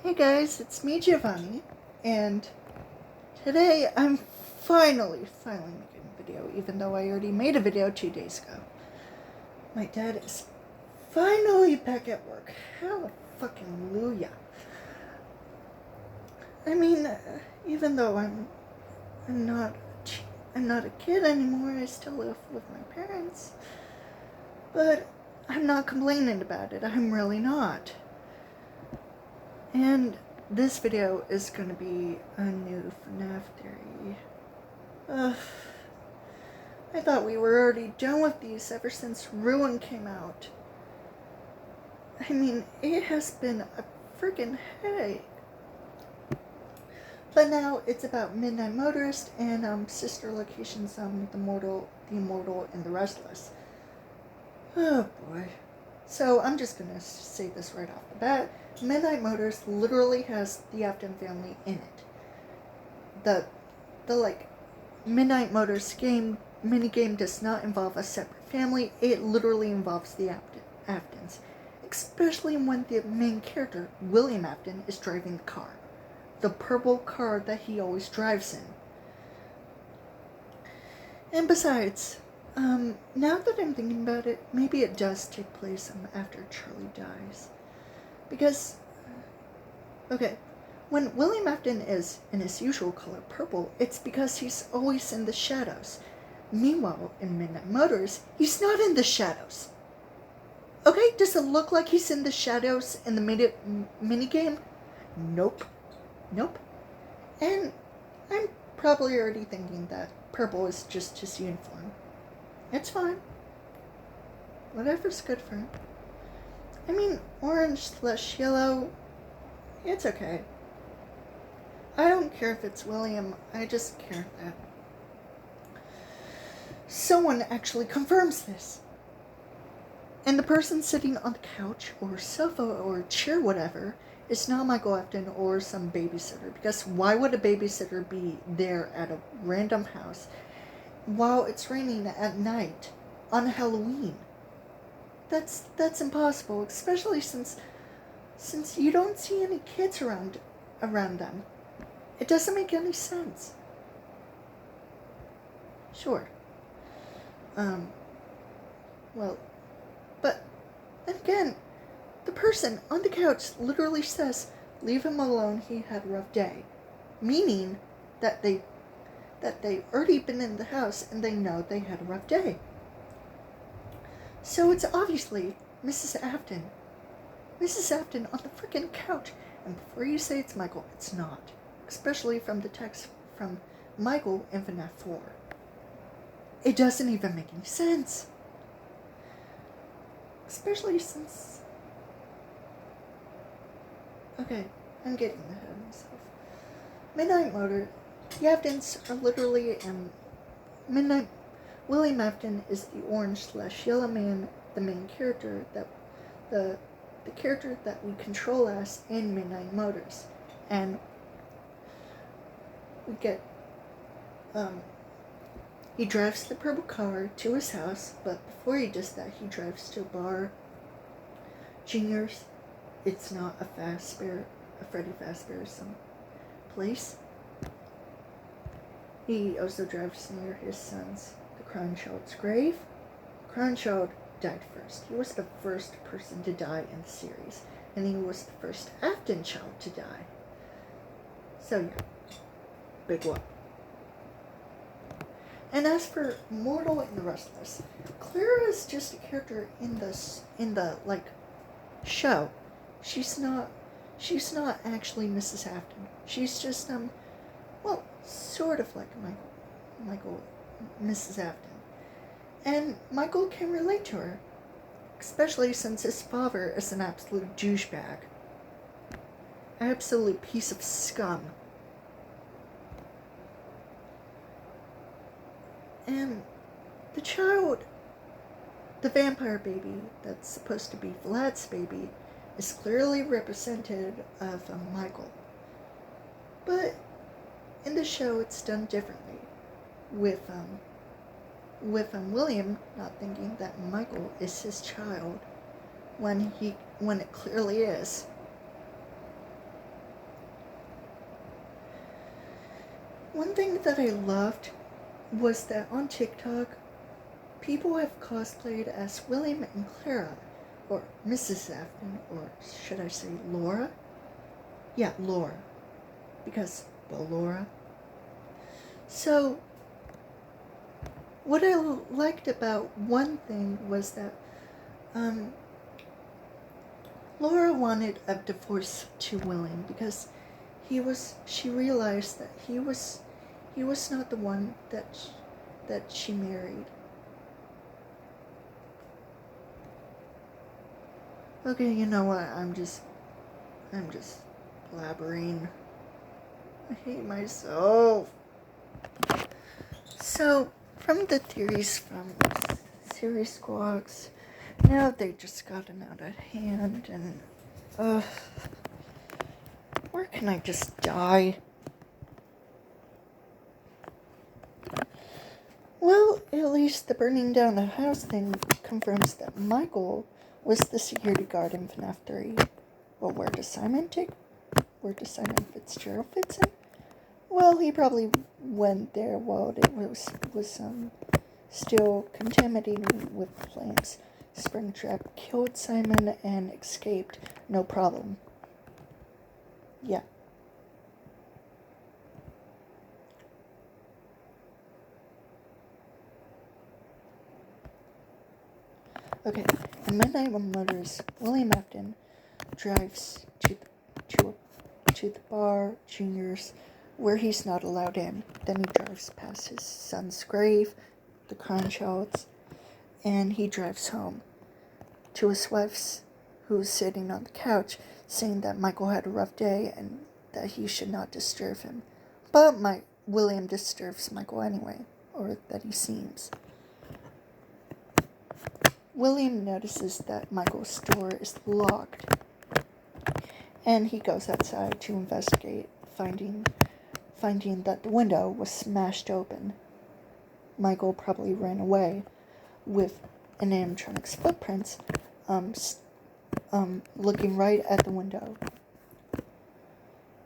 Hey guys, it's me Giovanni, and today I'm finally making a video, even though I already made a video 2 days ago. My dad is finally back at work. Hallelujah. I mean, even though I'm not a kid anymore, I still live with my parents. But I'm not complaining about it. I'm really not. And this video is going to be a new Fnaf theory. I thought we were already done with these ever since Ruin came out. I mean, it has been a freaking headache. But now it's about Midnight Motorist and sister locations on the Immortal, and the Restless. Oh boy. So I'm just gonna say this right off the bat. Midnight Motors literally has the Afton family in it. The Midnight Motors minigame does not involve a separate family. It literally involves the Aftons. Especially when the main character, William Afton, is driving the car. The purple car that he always drives in. And besides, now that I'm thinking about it, maybe it does take place after Charlie dies. Because, okay, when William Afton is in his usual color purple, it's because he's always in the shadows. Meanwhile, in Midnight Motors, he's not in the shadows. Okay, does it look like he's in the shadows in the minigame? Nope. And I'm probably already thinking that purple is just his uniform. It's fine. Whatever's good for him. I mean, orange/yellow, it's okay. I don't care if it's William, I just care that someone actually confirms this. And the person sitting on the couch or sofa or chair, whatever, is not Michael Afton or some babysitter. Because why would a babysitter be there at a random house while it's raining at night on Halloween? That's impossible, especially since you don't see any kids around them. It doesn't make any sense. Sure. Well, but then again, the person on the couch literally says, "Leave him alone, he had a rough day." Meaning that they've already been in the house and they know they had a rough day. So it's obviously Mrs. Afton. Mrs. Afton on the freaking couch. And before you say it's Michael, it's not. Especially from the text from Michael in Fnaf 4. It doesn't even make any sense. Especially since... Okay, I'm getting ahead of myself. Midnight Motor. The Aftons are literally Midnight... William Afton is the orange/yellow man, the main character that the character that we control as in Midnight Motors. And we get he drives the purple car to his house, but before he does that, he drives to a bar. Junior's. It's not a Freddy Fazbear, some place. He also drives near his son's, the Crown Child's grave. Crown Child died first. He was the first person to die in the series, and he was the first Afton child to die. So yeah, big one. And as for Mortal and the Restless, Clara is just a character in the show. She's not actually Mrs. Afton. She's just well, sort of like Michael, Mrs. Afton. And Michael can relate to her, especially since his father is an absolute douchebag. Absolute piece of scum. And the child, the vampire baby that's supposed to be Vlad's baby, is clearly representative of Michael. But in the show, it's done differently, with William not thinking that Michael is his child when it clearly is. One thing that I loved was that on TikTok, people have cosplayed as William and Clara, or Mrs. Afton, or should I say Laura? Yeah, Laura. Because, well, Laura. So, what I liked about one thing was that um, Laura wanted a divorce to William because she realized that he was not the one that she married. Okay, you know what? I'm just blabbering. I hate myself. So, from the theories from Series Squawks, now they just gotten out of hand, and where can I just die? Well, at least the burning down the house thing confirms that Michael was the security guard in Fnaf 3. But where does Simon Fitzgerald fits in? Well, he probably went there while it was still contaminated with flames. Springtrap killed Simon and escaped, no problem. Yeah. Okay, in Midnight Motors, William Afton drives to the bar, Junior's, where he's not allowed in. Then he drives past his son's grave, the Cronchilds, and he drives home to his wife's, who's sitting on the couch, saying that Michael had a rough day and that he should not disturb him. But William disturbs Michael anyway, or that he seems. William notices that Michael's store is locked, and he goes outside to investigate, finding that the window was smashed open. Michael probably ran away with an animatronic's footprints, looking right at the window.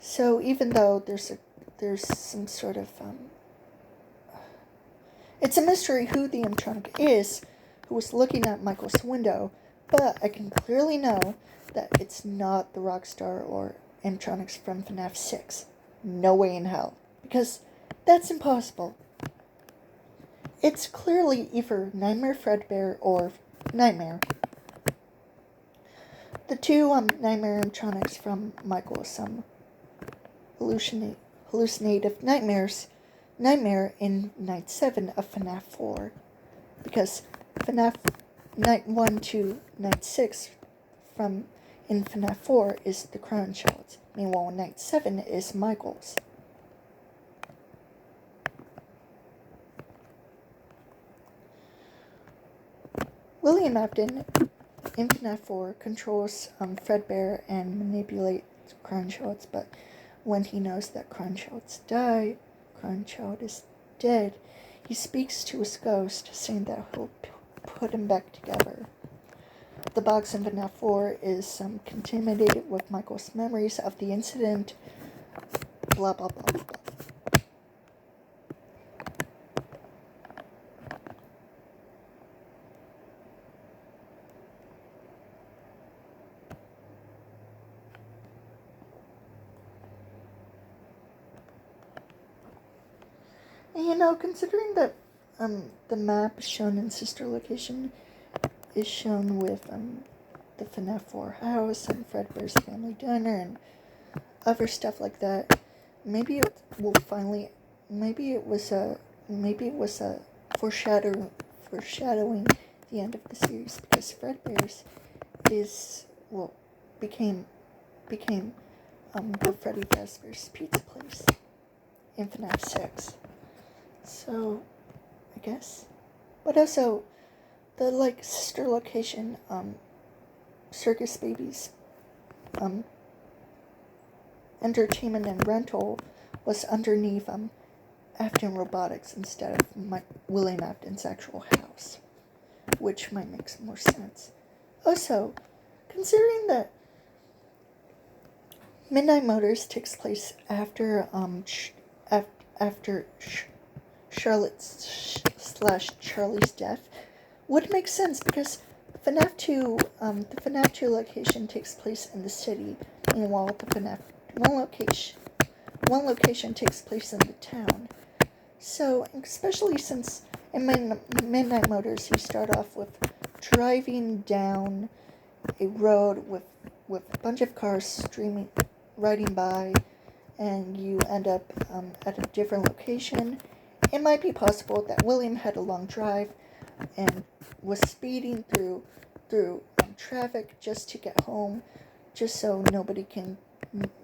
So even though there's some sort of it's a mystery who the animatronic is who was looking at Michael's window, but I can clearly know that it's not the Rockstar or animatronics from Fnaf 6. No way in hell. Because that's impossible. It's clearly either Nightmare Fredbear or Nightmare. The two Nightmare animatronics from Michael's hallucinative Nightmare in Night 7 of Fnaf 4. Because Fnaf Night 1 to Night 6 in Fnaf 4 is the Crown Child's. Meanwhile, Night 7 is Michael's. William Afton in Fnaf 4 controls Fredbear and manipulates Crown Child's, but when he knows that Crown Child is dead, he speaks to his ghost, saying that he'll put him back together. The box in Fnaf 4 is contaminated with Michael's memories of the incident. Blah, blah, blah, blah. And considering that the map shown in Sister Location is shown with the Fnaf 4 house and Fredbear's family dinner and other stuff like that, maybe it will finally, maybe it was a foreshadowing the end of the series, because Fredbear's became the Freddy Fazbear's Pizza Place in Fnaf 6. So, I guess. But also, the sister location, Circus Babies, entertainment and rental was underneath Afton Robotics instead of William Afton's actual house, which might make some more sense. Also, considering that Midnight Motors takes place after after Charlotte's slash Charlie's death would make sense because Fnaf 2, the Fnaf 2 location takes place in the city, meanwhile the Fnaf one location takes place in the town. So, especially since in Midnight Motors you start off with driving down a road with a bunch of cars riding by, and you end up at a different location. It might be possible that William had a long drive and was speeding through traffic just to get home, just so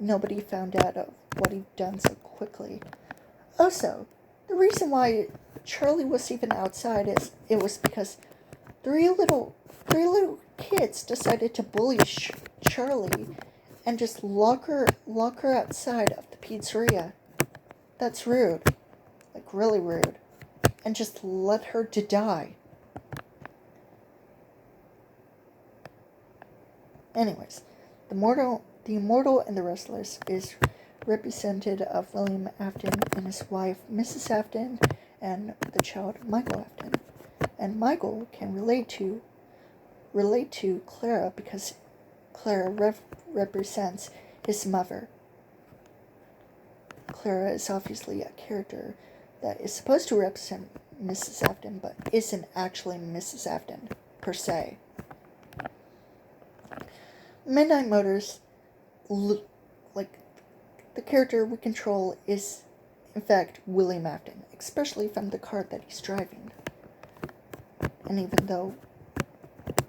nobody found out of what he'd done so quickly. Also, the reason why Charlie was even outside is it was because three little kids decided to bully Charlie and just lock her outside of the pizzeria. That's rude, like really rude, and just let her to die. Anyways, the immortal and the restless is representative of William Afton and his wife Mrs. Afton and the child Michael Afton. And Michael can relate to Clara because Clara represents his mother. Clara is obviously a character that is supposed to represent Mrs. Afton, but isn't actually Mrs. Afton per se. Midnight Motors, like the character we control is in fact William Afton, especially from the car that he's driving. And even though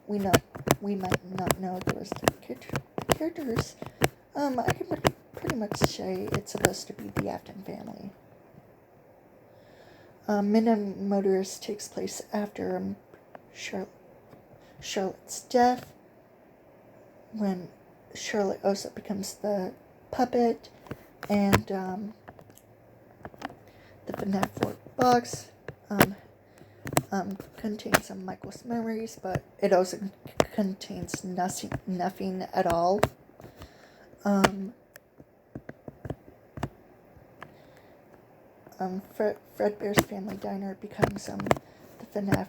we might not know the rest of the characters, I can pretty much say it's supposed to be the Afton family. Midnight Motors takes place after Charlotte's death, when Charlotte also becomes the puppet, and the Fnaf 4 box contains some Michael's memories, but it also contains nothing at all. Fredbear's Family Diner becomes the Fnaf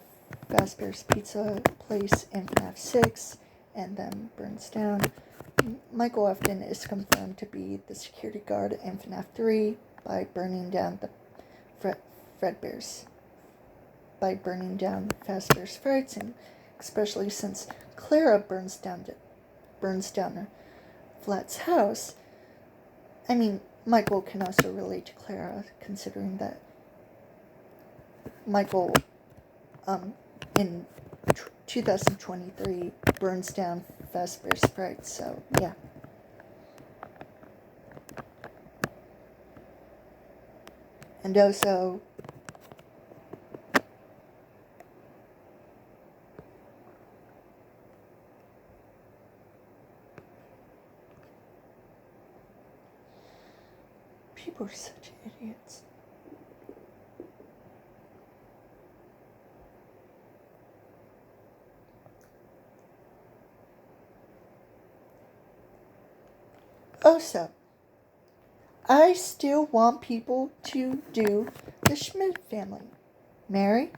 Fazbear's Pizza place in Fnaf 6, and then burns down. Michael Afton is confirmed to be the security guard in Fnaf 3 by burning down the Fazbear's Frights, and especially since Clara burns down Flat's house. I mean, Michael can also relate to Clara, considering that Michael, in 2023, burns down Fazbear's Frights, so yeah. And also, people are such idiots. Also, I still want people to do the Schmidt family. Mary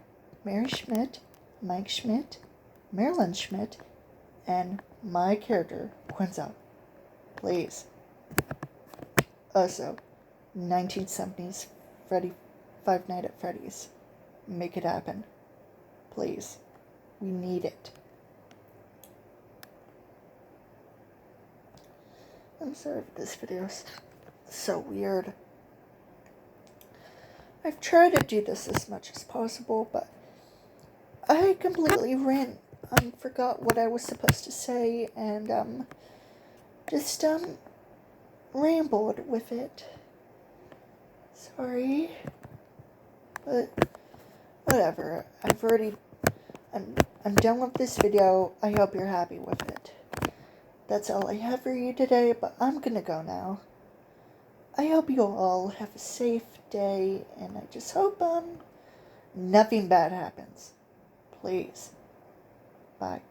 Schmidt, Mike Schmidt, Marilyn Schmidt, and my character, Quinzel. Please. Also, 1970s Five Nights at Freddy's. Make it happen. Please. We need it. I'm sorry if this video is so weird. I've tried to do this as much as possible, but I completely forgot what I was supposed to say, and just rambled with it. Sorry, but whatever. I'm done with this video. I hope you're happy with it. That's all I have for you today, but I'm gonna go now. I hope you all have a safe day, and I just hope nothing bad happens. Please. Bye.